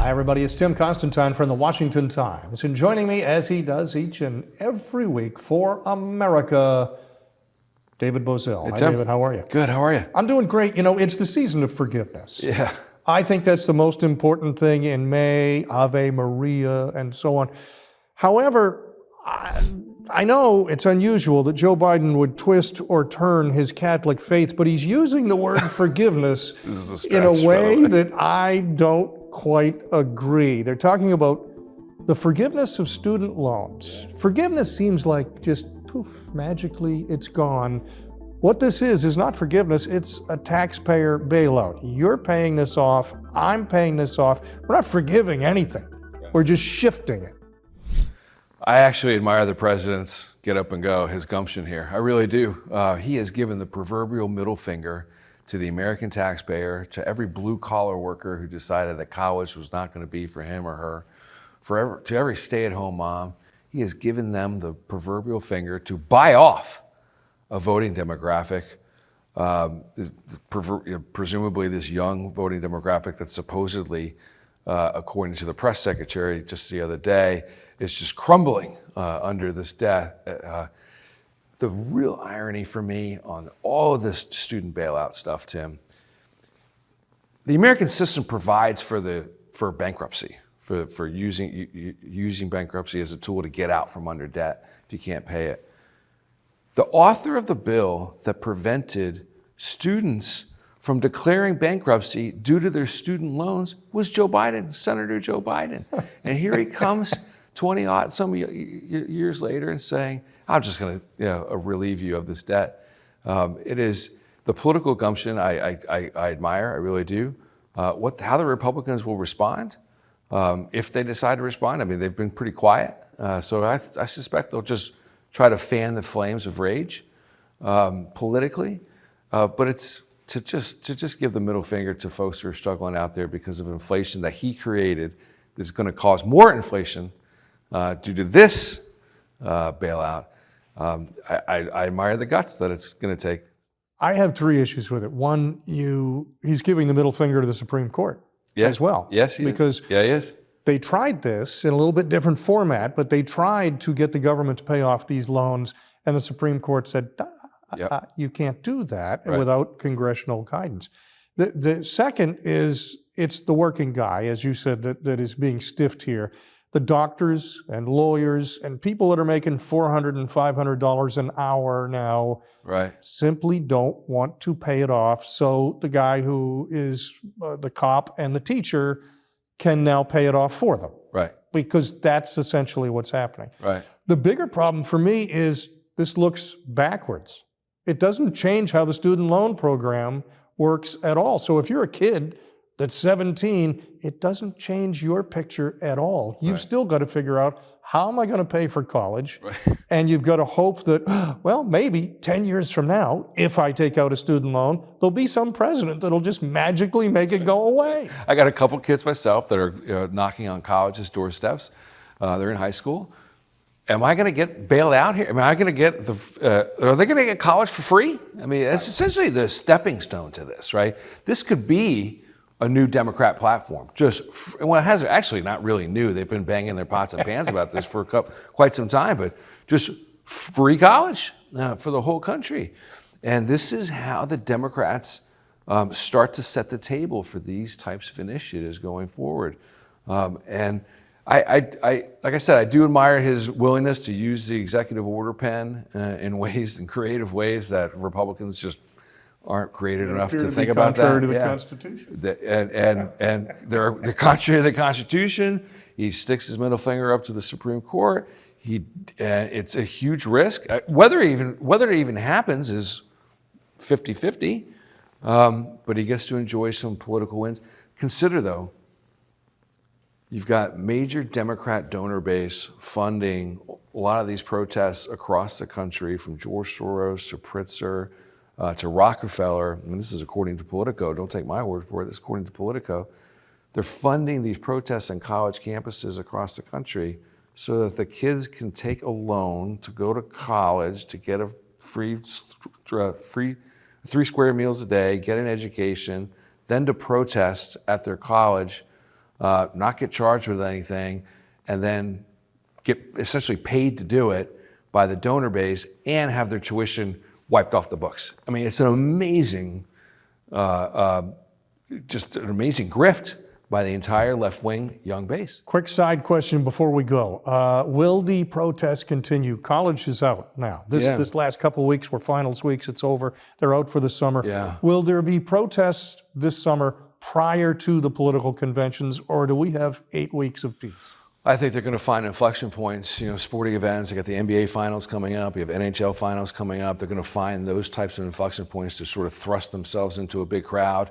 Hi, everybody. It's Tim Constantine from the Washington Times, and joining me as he does each and every week for America, David Bozell. Hey, Hi, Tim. David. How are you? Good. How are you? I'm doing great. You know, it's the season of forgiveness. Yeah. I think that's the most important thing in May, Ave Maria, and so on. However, I know it's unusual that Joe Biden would twist or turn his Catholic faith, but he's using the word forgiveness This is a stretch, in a by the way that I don't quite agree. They're talking about the forgiveness of student loans. Forgiveness seems like just poof, magically it's gone. What this is not forgiveness, it's a taxpayer bailout. You're paying this off, I'm paying this off. We're not forgiving anything, we're just shifting it. I actually admire the president's get up and go, his gumption here. I really do. He has given the proverbial middle finger to the American taxpayer, to every blue-collar worker who decided that college was not going to be for him or her, to every stay-at-home mom. He has given them the proverbial finger to buy off a voting demographic, presumably this young voting demographic that supposedly, according to the press secretary just the other day, is just crumbling under this debt. The real irony for me on all of this student bailout stuff, Tim, the American system provides for bankruptcy, for using bankruptcy as a tool to get out from under debt if you can't pay it. The author of the bill that prevented students from declaring bankruptcy due to their student loans was Joe Biden, Senator Joe Biden. And here he comes 20-some years later and saying, I'm just going to relieve you of this debt. It is the political gumption I admire, I really do. How the Republicans will respond, if they decide to respond. I mean, they've been pretty quiet. So I suspect they'll just try to fan the flames of rage politically. But it's to just give the middle finger to folks who are struggling out there because of inflation that he created that's going to cause more inflation due to this bailout. I admire the guts that it's going to take. I have three issues with it. One, he's giving the middle finger to the Supreme Court as well. Yes, he is. Yeah, he is. They tried this in a little bit different format, but they tried to get the government to pay off these loans, and the Supreme Court said, you can't do that without congressional guidance. The second is it's the working guy, as you said, that is being stiffed here. The doctors and lawyers and people that are making $400 and $500 an hour now simply don't want to pay it off. So the guy who is the cop and the teacher can now pay it off for them. Right. Because that's essentially what's happening. Right. The bigger problem for me is this looks backwards. It doesn't change how the student loan program works at all. So if you're a kid that's 17, it doesn't change your picture at all. You've still got to figure out, how am I going to pay for college? And you've got to hope that, well, maybe 10 years from now, if I take out a student loan, there'll be some president that'll just magically make it go away. I got a couple kids myself that are knocking on college's doorsteps. They're in high school. Am I going to get bailed out here? Am I going to get are they going to get college for free? I mean, it's essentially the stepping stone to this, right? This could be a new Democrat platform. It has actually not really new. They've been banging their pots and pans about this for quite some time, but just free college for the whole country. And this is how the Democrats start to set the table for these types of initiatives going forward. And like I said, I do admire his willingness to use the executive order pen in creative ways that Republicans just aren't creative enough to think about that. Contrary to the Constitution. And they're contrary to the Constitution. He sticks his middle finger up to the Supreme Court. It's a huge risk. Whether it even happens is 50-50, but he gets to enjoy some political wins. Consider, though, you've got major Democrat donor base funding a lot of these protests across the country, from George Soros to Pritzker, to Rockefeller. And this is according to Politico. Don't take my word for it. This is according to Politico. They're funding these protests on college campuses across the country so that the kids can take a loan to go to college, to get a free 3 square meals a day, get an education, then to protest at their college not get charged with anything, and then get essentially paid to do it by the donor base and have their tuition wiped off the books. I mean, it's an amazing, just an amazing grift by the entire left-wing young base. Quick side question before we go. Will the protests continue? College is out now. This last couple of weeks were finals weeks. It's over. They're out for the summer. Yeah. Will there be protests this summer prior to the political conventions, or do we have 8 weeks of peace? I think they're going to find inflection points, sporting events. They got the NBA finals coming up. You have NHL finals coming up. They're going to find those types of inflection points to sort of thrust themselves into a big crowd.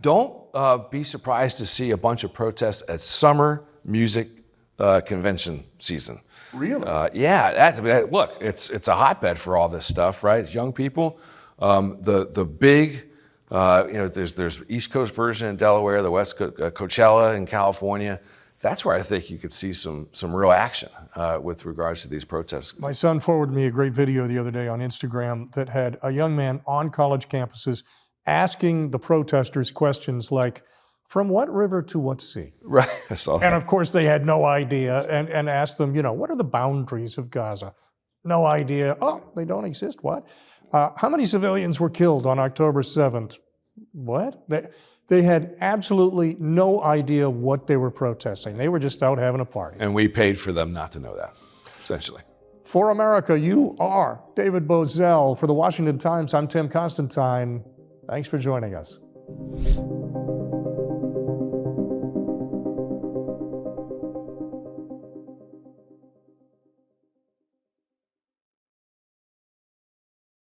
Don't be surprised to see a bunch of protests at summer music convention season. Really? Yeah. Look, it's a hotbed for all this stuff, right? It's young people. The big, there's East Coast version in Delaware, the West Coachella in California. That's where I think you could see some real action with regards to these protests. My son forwarded me a great video the other day on Instagram that had a young man on college campuses asking the protesters questions like, from what river to what sea? Right, I saw that. And of course they had no idea, and asked them, what are the boundaries of Gaza? No idea. Oh, they don't exist, what? How many civilians were killed on October 7th? What? They had absolutely no idea what they were protesting. They were just out having a party. And we paid for them not to know that, essentially. For America, you are David Bozell. For the Washington Times, I'm Tim Constantine. Thanks for joining us.